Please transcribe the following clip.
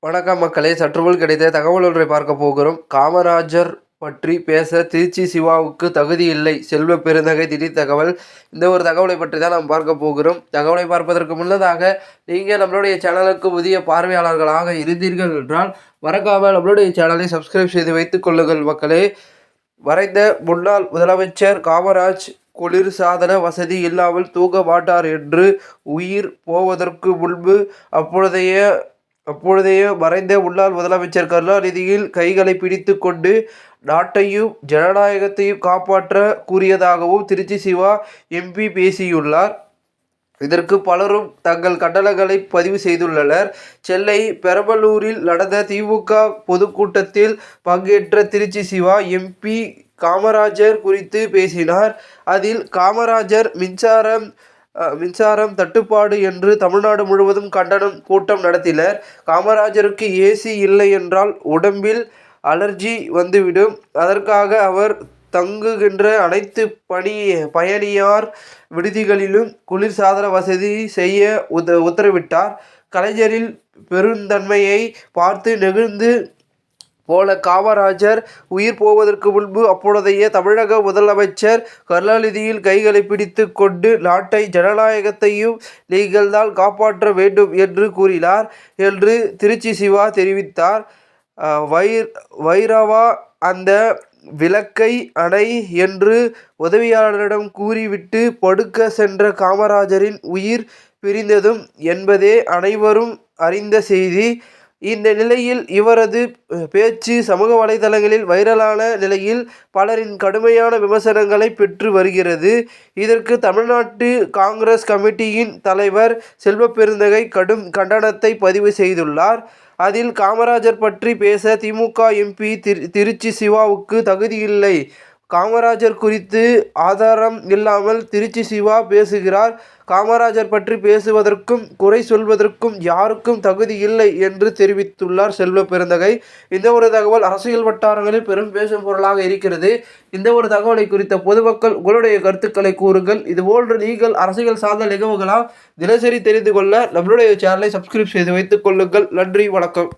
வணக்கம் மக்களே! சற்றுமுன் கிடைத்த தகவல் ஒன்றை பார்க்க போகிறோம். காமராஜர் பற்றி பேச திருச்சி சிவாவுக்கு தகுதி இல்லை. செல்வ பெருந்தகை திடீர் தகவல். இந்த ஒரு தகவலை பற்றி தான் நாம் பார்க்க போகிறோம். தகவலை பார்ப்பதற்கு முன்னதாக நீங்கள் நம்மளுடைய சேனலுக்கு புதிய பார்வையாளர்களாக இருந்தீர்கள் என்றால் மறக்காமல் நம்மளுடைய சேனலை சப்ஸ்கிரைப் செய்து வைத்துக் கொள்ளுங்கள் மக்களே. மறைந்த முன்னாள் முதலமைச்சர் காமராஜ் குளிர்சாதன வசதி இல்லாமல் தூங்க மாட்டார் என்று உயிர் போவதற்கு முன்பு அப்பொழுதைய மறைந்த முன்னாள் முதலமைச்சர் கருணாநிதியின் கைகளை பிடித்து கொண்டு நாட்டையும் ஜனநாயகத்தையும் காப்பாற்ற கூறியதாகவும் திருச்சி சிவா எம்பி பேசியுள்ளார். இதற்கு பலரும் தங்கள் கண்டனங்களை பதிவு செய்துள்ளனர். சென்னை பெரம்பலூரில் நடந்த திமுக பொதுக்கூட்டத்தில் பங்கேற்ற திருச்சி சிவா எம்பி காமராஜர் குறித்து பேசினார். அதில் காமராஜர் மின்சாரம் தட்டுப்பாடு என்று தமிழ்நாடு முழுவதும் கண்டனம் கூட்டம் நடத்தினர். காமராஜருக்கு ஏசி இல்லை என்றால் உடம்பில் அலர்ஜி வந்துவிடும். அதற்காக அவர் தங்குகின்ற அனைத்து பயணியார் விடுதிகளிலும் குளிர்சாதன வசதி செய்ய உத்தரவிட்டார். கலைஞரின் பெருந்தன்மையை பார்த்து நெகிழ்ந்து போல காமராஜர் உயிர் போவதற்கு முன்பு அப்பொழுதைய தமிழக முதலமைச்சர் கருணாநிதியின் கைகளை பிடித்து கொண்டு நாட்டை ஜனநாயகத்தையும் நீங்கள்தான் காப்பாற்ற வேண்டும் என்று கூறினார் என்று திருச்சி சிவா தெரிவித்தார். வைரவா அந்த விளக்கை அணை என்று உதவியாளரிடம் கூறிவிட்டு படுக்க சென்ற காமராஜரின் உயிர் பிரிந்ததும் என்பதே அனைவரும் அறிந்த செய்தி. இந்த நிலையில் இவரது பேச்சு சமூக வலைதளங்களில் வைரலான நிலையில் பலரின் கடுமையான விமர்சனங்களை பெற்று வருகிறது. இதற்கு தமிழ்நாட்டு காங்கிரஸ் கமிட்டியின் தலைவர் செல்வ பெருந்தகை கடும் கண்டனத்தை பதிவு செய்துள்ளார். அதில் காமராஜர் பற்றி பேச திமுக எம்பி திருச்சி சிவாவுக்கு தகுதியில்லை. காமராஜர் குறித்து ஆதாரம் இல்லாமல் திருச்சி சிவா பேசுகிறார். காமராஜர் பற்றி பேசுவதற்கும் குறை சொல்வதற்கும் யாருக்கும் தகுதி இல்லை என்று தெரிவித்துள்ளார் செல்வ பெருந்தகை. இந்த ஒரு தகவல் அரசியல் வட்டாரங்களில் பெரும் பேசும் பொருளாக இருக்கிறது. இந்த ஒரு தகவலை குறித்த பொதுமக்கள் உங்களுடைய கருத்துக்களை கூறுங்கள். இதுபோன்று நீங்கள் அரசியல் சார்ந்த நிகழ்வுகளால் தினசரி தெரிந்து கொள்ள நம்மளுடைய சேனலை சப்ஸ்கிரைப் செய்து வைத்துக் கொள்ளுங்கள். நன்றி, வணக்கம்.